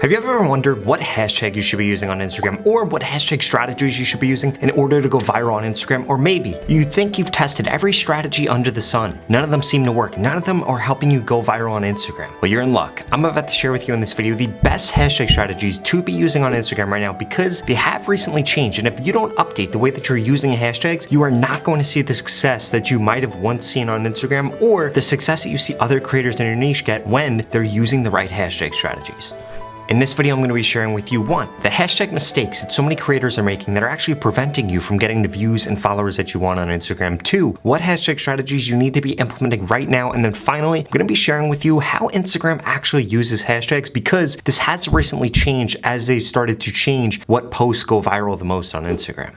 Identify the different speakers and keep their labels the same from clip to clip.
Speaker 1: Have you ever wondered what hashtag you should be using on Instagram or what hashtag strategies you should be using in order to go viral on Instagram? Or maybe you think you've tested every strategy under the sun. None of them seem to work. None of them are helping you go viral on Instagram. Well, you're in luck. I'm about to share with you in this video the best hashtag strategies to be using on Instagram right now because they have recently changed. And if you don't update the way that you're using hashtags, you are not going to see the success that you might have once seen on Instagram or the success that you see other creators in your niche get when they're using the right hashtag strategies. In this video, I'm going to be sharing with you, 1, the hashtag mistakes that so many creators are making that are actually preventing you from getting the views and followers that you want on Instagram. 2, what hashtag strategies you need to be implementing right now. And then finally, I'm going to be sharing with you how Instagram actually uses hashtags because this has recently changed as they started to change what posts go viral the most on Instagram.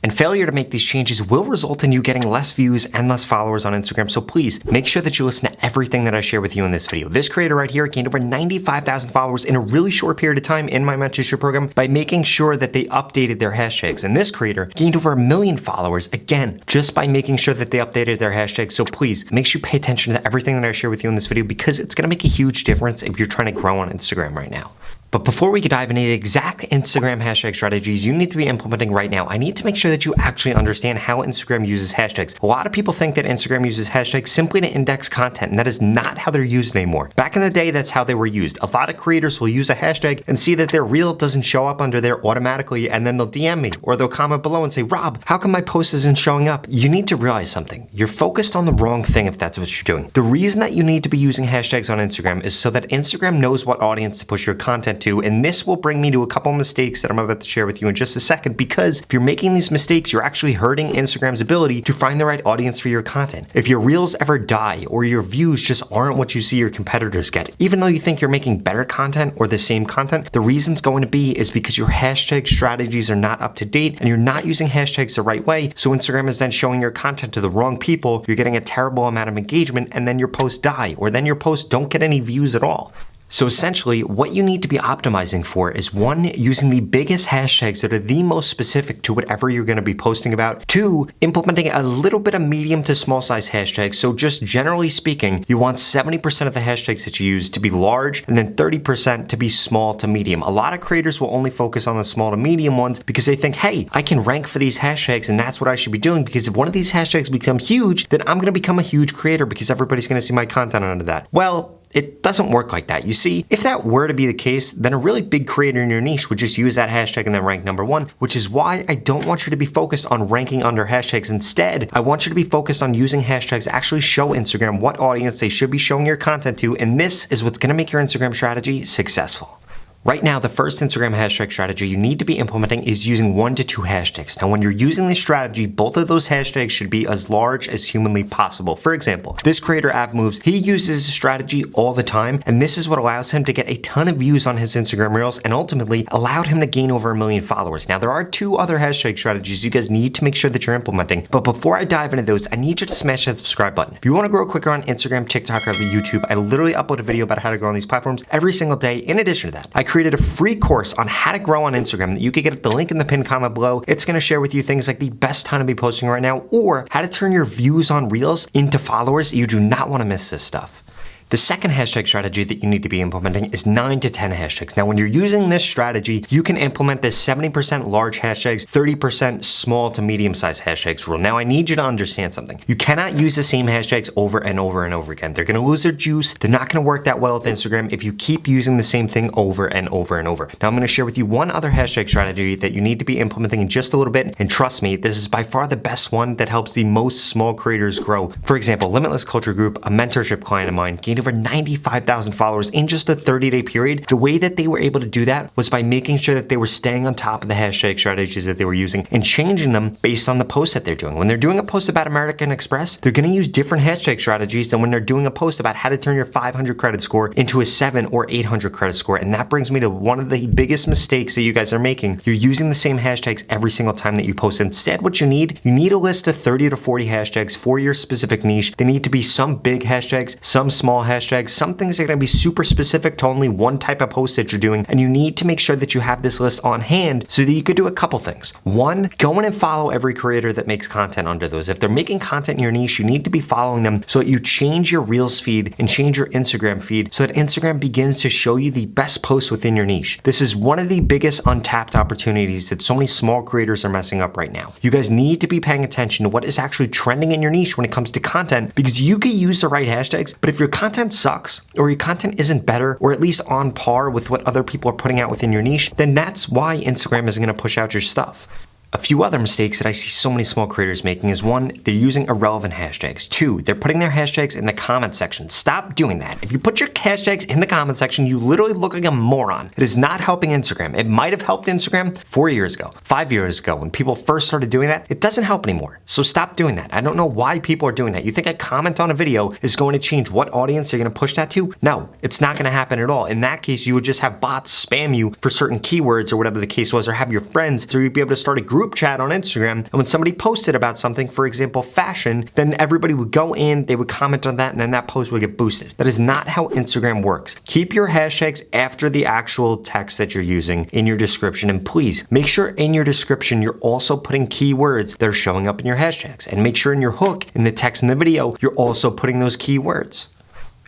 Speaker 1: And failure to make these changes will result in you getting less views and less followers on Instagram, so please make sure that you listen to everything that I share with you in this video. This creator right here gained over 95,000 followers in a really short period of time in my mentorship program by making sure that they updated their hashtags. And this creator gained over 1 million followers, again, just by making sure that they updated their hashtags. So please make sure you pay attention to everything that I share with you in this video because it's gonna make a huge difference if you're trying to grow on Instagram right now. But before we can dive into the exact Instagram hashtag strategies you need to be implementing right now, I need to make sure that you actually understand how Instagram uses hashtags. A lot of people think that Instagram uses hashtags simply to index content, and that is not how they're used anymore. Back in the day, that's how they were used. A lot of creators will use a hashtag and see that their reel doesn't show up under there automatically, and then they'll DM me or they'll comment below and say, Rob, how come my post isn't showing up? You need to realize something. You're focused on the wrong thing if that's what you're doing. The reason that you need to be using hashtags on Instagram is so that Instagram knows what audience to push your content to, and this will bring me to a couple of mistakes that I'm about to share with you in just a second, because if you're making these mistakes, you're actually hurting Instagram's ability to find the right audience for your content. If your reels ever die or your views just aren't what you see your competitors get, even though you think you're making better content or the same content, the reason's going to be is because your hashtag strategies are not up to date and you're not using hashtags the right way. So Instagram is then showing your content to the wrong people. You're getting a terrible amount of engagement and then your posts die, or then your posts don't get any views at all. So essentially, what you need to be optimizing for is 1, using the biggest hashtags that are the most specific to whatever you're going to be posting about. 2, implementing a little bit of medium to small size hashtags. So just generally speaking, you want 70% of the hashtags that you use to be large and then 30% to be small to medium. A lot of creators will only focus on the small to medium ones because they think, hey, I can rank for these hashtags and that's what I should be doing, because if one of these hashtags become huge, then I'm going to become a huge creator because everybody's going to see my content under that. Well, it doesn't work like that. You see, if that were to be the case, then a really big creator in your niche would just use that hashtag and then rank number 1, which is why I don't want you to be focused on ranking under hashtags. Instead, I want you to be focused on using hashtags to actually show Instagram what audience they should be showing your content to, and this is what's gonna make your Instagram strategy successful. Right now, the first Instagram hashtag strategy you need to be implementing is using 1 to 2 hashtags. Now, when you're using this strategy, both of those hashtags should be as large as humanly possible. For example, this creator AvMoves, he uses this strategy all the time, and this is what allows him to get a ton of views on his Instagram Reels and ultimately allowed him to gain over 1 million followers. Now, there are 2 other hashtag strategies you guys need to make sure that you're implementing, but before I dive into those, I need you to smash that subscribe button. If you want to grow quicker on Instagram, TikTok, or YouTube, I literally upload a video about how to grow on these platforms every single day. In addition to that, I created a free course on how to grow on Instagram that you can get at the link in the pinned comment below. It's going to share with you things like the best time to be posting right now, or how to turn your views on Reels into followers. You do not want to miss this stuff. The second hashtag strategy that you need to be implementing is 9 to 10 hashtags. Now, when you're using this strategy, you can implement this 70% large hashtags, 30% small to medium-sized hashtags rule. Now, I need you to understand something. You cannot use the same hashtags over and over and over again. They're gonna lose their juice. They're not gonna work that well with Instagram if you keep using the same thing over and over and over. Now, I'm gonna share with you one other hashtag strategy that you need to be implementing in just a little bit, and trust me, this is by far the best one that helps the most small creators grow. For example, Limitless Culture Group, a mentorship client of mine, gained over 95,000 followers in just a 30-day period. The way that they were able to do that was by making sure that they were staying on top of the hashtag strategies that they were using and changing them based on the post that they're doing. When they're doing a post about American Express, they're gonna use different hashtag strategies than when they're doing a post about how to turn your 500 credit score into a 7 or 800 credit score. And that brings me to one of the biggest mistakes that you guys are making. You're using the same hashtags every single time that you post. Instead, what you need a list of 30 to 40 hashtags for your specific niche. They need to be some big hashtags, some small hashtags. Some things are going to be super specific to only one type of post that you're doing, and you need to make sure that you have this list on hand so that you could do a couple things. One, go in and follow every creator that makes content under those. If they're making content in your niche, you need to be following them so that you change your Reels feed and change your Instagram feed so that Instagram begins to show you the best posts within your niche. This is one of the biggest untapped opportunities that so many small creators are messing up right now. You guys need to be paying attention to what is actually trending in your niche when it comes to content, because you can use the right hashtags, but if your content sucks or your content isn't better or at least on par with what other people are putting out within your niche, then that's why Instagram isn't going to push out your stuff. A few other mistakes that I see so many small creators making is one, they're using irrelevant hashtags. Two, they're putting their hashtags in the comment section. Stop doing that. If you put your hashtags in the comment section, you literally look like a moron. It is not helping Instagram. It might have helped Instagram 4 years ago, 5 years ago, when people first started doing that. It doesn't help anymore. So stop doing that. I don't know why people are doing that. You think a comment on a video is going to change what audience you're going to push that to? No, it's not going to happen at all. In that case, you would just have bots spam you for certain keywords or whatever the case was, or have your friends, so you'd be able to start a group chat on Instagram, and when somebody posted about something, for example, fashion, then everybody would go in, they would comment on that, and then that post would get boosted. That is not how Instagram works. Keep your hashtags after the actual text that you're using in your description, and please make sure in your description you're also putting keywords that are showing up in your hashtags, and make sure in your hook, in the text in the video, you're also putting those keywords.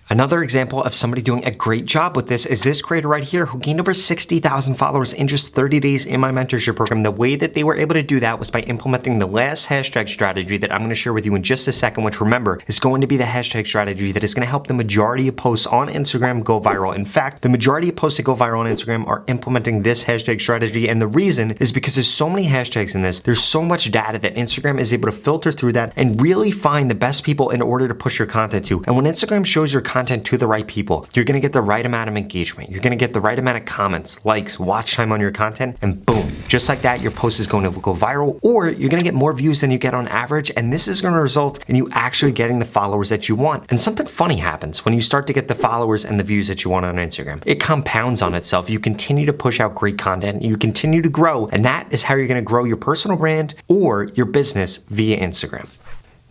Speaker 1: Another example of somebody doing a great job with this is this creator right here who gained over 60,000 followers in just 30 days in my mentorship program. The way that they were able to do that was by implementing the last hashtag strategy that I'm going to share with you in just a second, which, remember, is going to be the hashtag strategy that is going to help the majority of posts on Instagram go viral. In fact, the majority of posts that go viral on Instagram are implementing this hashtag strategy, and the reason is because there's so many hashtags in this. There's so much data that Instagram is able to filter through that and really find the best people in order to push your content to. And when Instagram shows your content to the right people, you're gonna get the right amount of engagement. You're gonna get the right amount of comments, likes, watch time on your content, and boom, just like that, your post is going to go viral, or you're gonna get more views than you get on average, and this is gonna result in you actually getting the followers that you want. And something funny happens when you start to get the followers and the views that you want on Instagram. It compounds on itself. You continue to push out great content, you continue to grow, and that is how you're gonna grow your personal brand or your business via Instagram.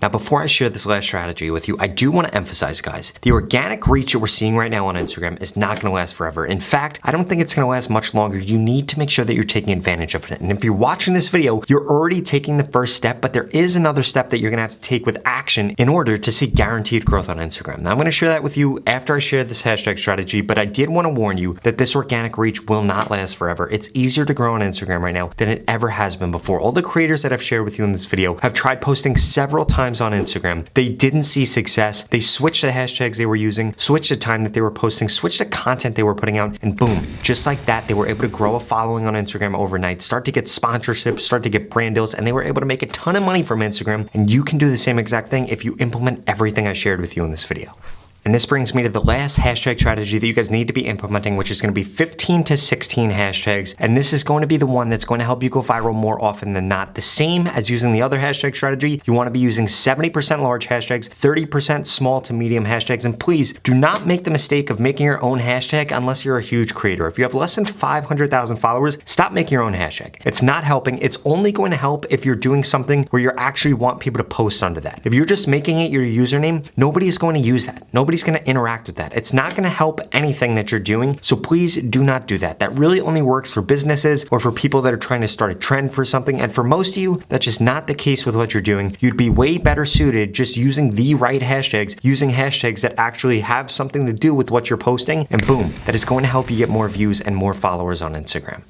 Speaker 1: Now, before I share this last strategy with you, I do want to emphasize, guys, the organic reach that we're seeing right now on Instagram is not going to last forever. In fact, I don't think it's going to last much longer. You need to make sure that you're taking advantage of it. And if you're watching this video, you're already taking the first step, but there is another step that you're going to have to take with action in order to see guaranteed growth on Instagram. Now, I'm going to share that with you after I share this hashtag strategy, but I did want to warn you that this organic reach will not last forever. It's easier to grow on Instagram right now than it ever has been before. All the creators that I've shared with you in this video have tried posting several times on Instagram. They didn't see success. They switched the hashtags they were using, switched the time that they were posting, switched the content they were putting out, and boom, just like that, they were able to grow a following on Instagram overnight, start to get sponsorships, start to get brand deals, and they were able to make a ton of money from Instagram. And you can do the same exact thing if you implement everything I shared with you in this video. And this brings me to the last hashtag strategy that you guys need to be implementing, which is going to be 15 to 16 hashtags. And this is going to be the one that's going to help you go viral more often than not. The same as using the other hashtag strategy, you want to be using 70% large hashtags, 30% small to medium hashtags. And please do not make the mistake of making your own hashtag unless you're a huge creator. If you have less than 500,000 followers, stop making your own hashtag. It's not helping. It's only going to help if you're doing something where you actually want people to post under that. If you're just making it your username, nobody is going to use that. Nobody's going to interact with that. It's not going to help anything that you're doing. So please do not do that. That really only works for businesses or for people that are trying to start a trend for something. And for most of you, that's just not the case with what you're doing. You'd be way better suited just using the right hashtags, using hashtags that actually have something to do with what you're posting. And boom, that is going to help you get more views and more followers on Instagram.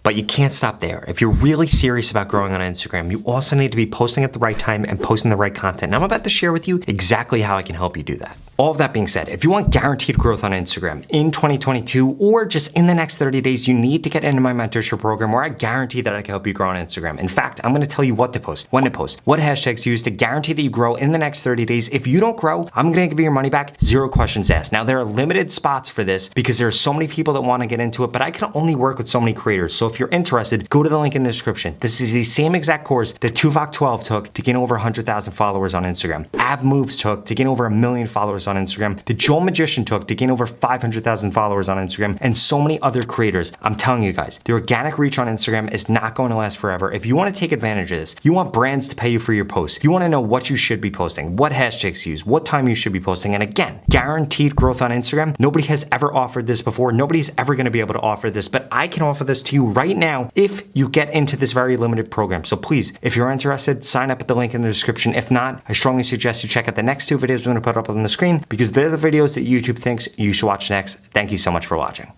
Speaker 1: But you can't stop there. If you're really serious about growing on Instagram, you also need to be posting at the right time and posting the right content. And I'm about to share with you exactly how I can help you do that. All of that being said, if you want guaranteed growth on Instagram in 2022 or just in the next 30 days, you need to get into my mentorship program where I guarantee that I can help you grow on Instagram. In fact, I'm gonna tell you what to post, when to post, what hashtags to use to guarantee that you grow in the next 30 days. If you don't grow, I'm gonna give you your money back, 0 questions asked. Now, there are limited spots for this because there are so many people that wanna get into it, but I can only work with so many creators. So if you're interested, go to the link in the description. This is the same exact course that Tuvok12 took to gain over 100,000 followers on Instagram. Av Moves took to gain over 1 million followers followers on Instagram, that Joel Magician took to gain over 500,000 followers on Instagram, and so many other creators. I'm telling you guys, the organic reach on Instagram is not going to last forever. If you want to take advantage of this, you want brands to pay you for your posts, you want to know what you should be posting, what hashtags to use, what time you should be posting, and again, guaranteed growth on Instagram. Nobody has ever offered this before. Nobody's ever going to be able to offer this, but I can offer this to you right now if you get into this very limited program. So please, if you're interested, sign up at the link in the description. If not, I strongly suggest you check out the next two videos I'm going to put up on the screen because they're the videos that YouTube thinks you should watch next. Thank you so much for watching.